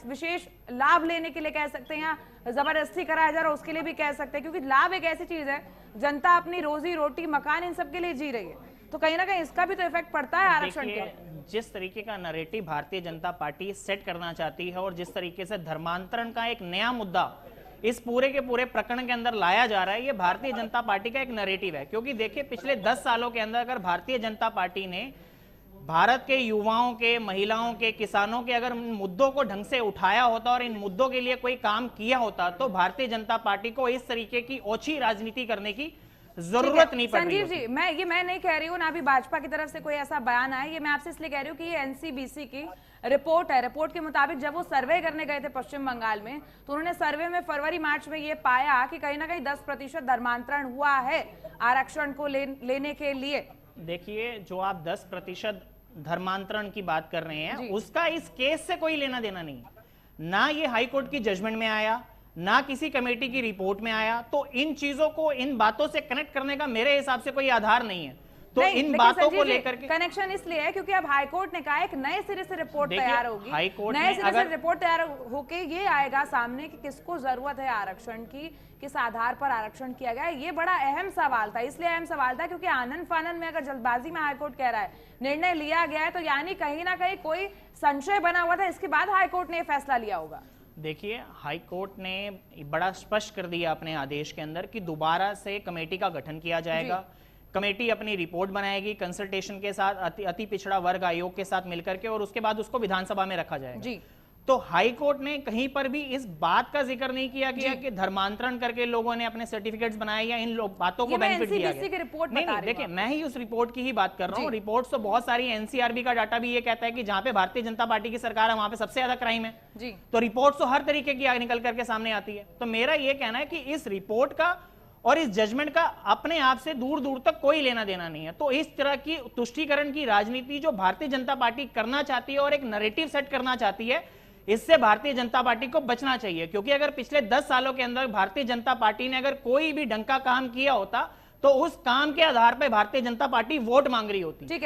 विशेष लाभ लेने के लिए कह सकते हैं, या जबरदस्ती कराया जा रहा है उसके लिए भी कह सकते हैं, क्योंकि लाभ एक ऐसी चीज है, जनता अपनी रोजी रोटी मकान इन सब के लिए जी रही है, तो कहीं ना कहीं इसका भी तो इफेक्ट पड़ता है आरक्षण के। जिस तरीके का narrative Bharatiya Janata party set करना चाहती है और जिस तरीके से धर्मांतरण का एक नया मुद्दा इस पूरे के पूरे प्रकरण के अंदर लाया जा रहा है, ये भारतीय जनता पार्टी का एक नैरेटिव है। क्योंकि देखिए पिछले 10 सालों के अंदर अगर भारतीय जनता पार्टी ने भारत के युवाओं के, महिलाओं के, किसानों के अगर इन मुद्दों को ढंग से उठाया होता और इन मुद्दों के लिए कोई काम किया होता तो भारतीय जनता पार्टी को इस तरीके की ओछी राजनीति करने की जरूरत नहीं पड़ रही। संजीव जी, मैं नहीं कह रही हूँ, ना भी भाजपा की तरफ से कोई ऐसा बयान आया, ये मैं आपसे इसलिए कह रही हूँ कि ये एनसीबीसी की रिपोर्ट है। रिपोर्ट के मुताबिक जब वो सर्वे करने गए थे पश्चिम बंगाल में, तो उन्होंने सर्वे में फरवरी मार्च में ये पाया कि कहीं ना कहीं 10% धर्मांतरण हुआ है आरक्षण को लेने के लिए। देखिए, जो आप 10% धर्मांतरण की बात कर रहे हैं उसका इस केस से कोई लेना देना नहीं, ना ये हाई कोर्ट की जजमेंट में आया, ना किसी कमेटी की रिपोर्ट में आया। तो इन चीजों को, इन बातों से कनेक्ट करने का मेरे हिसाब से कोई आधार नहीं है। तो इन बातों को लेकर के कनेक्शन इसलिए है क्योंकि अब हाईकोर्ट ने कहा एक नए सिरे से रिपोर्ट तैयार होगी, नए सिरे से रिपोर्ट तैयार होके ये आएगा सामने कि किसको जरूरत है आरक्षण की, किस आधार पर आरक्षण किया गया है। ये बड़ा अहम सवाल था, इसलिए अहम सवाल था क्योंकि आनंद फानन में अगर जल्दबाजी में हाईकोर्ट कह रहा है निर्णय लिया गया है, तो यानी कहीं ना कहीं कोई संशय बना हुआ था, इसके बाद हाईकोर्ट ने फैसला लिया होगा। देखिए, हाई कोर्ट ने बड़ा स्पष्ट कर दिया अपने आदेश के अंदर कि दोबारा से कमेटी का गठन किया जाएगा। कमेटी अपनी रिपोर्ट बनाएगी कंसल्टेशन के साथ अति पिछड़ा वर्ग आयोग के साथ मिलकर के, और उसके बाद उसको विधानसभा में रखा जाएगा जी। तो हाई कोर्ट ने कहीं पर भी इस बात का जिक्र नहीं किया गया कि धर्मांतरण करके लोगों ने अपने सर्टिफिकेट्स बनाए या इन बातों को बेनिफिट दिया गया। नहीं, देखिए मैं ही उस रिपोर्ट की ही बात कर रहा हूँ। रिपोर्ट तो बहुत सारी, एनसीआरबी का डाटा भी ये कहता है कि जहां पे भारतीय जनता पार्टी की सरकार है वहां पे सबसे ज्यादा क्राइम है जी। तो रिपोर्ट तो हर तरीके की निकल करके सामने आती है। तो मेरा ये कहना है कि इस रिपोर्ट का और इस जजमेंट का अपने आप से दूर दूर तक कोई लेना देना नहीं है। तो इस तरह की तुष्टीकरण की राजनीति जो भारतीय जनता पार्टी करना चाहती है और एक नैरेटिव सेट करना चाहती है, इससे भारतीय जनता पार्टी को बचना चाहिए। क्योंकि अगर पिछले 10 सालों के अंदर भारतीय जनता पार्टी ने अगर कोई भी ढंग का काम किया होता तो उस काम के आधार पर भारतीय जनता पार्टी वोट मांग रही होती। ठीक है।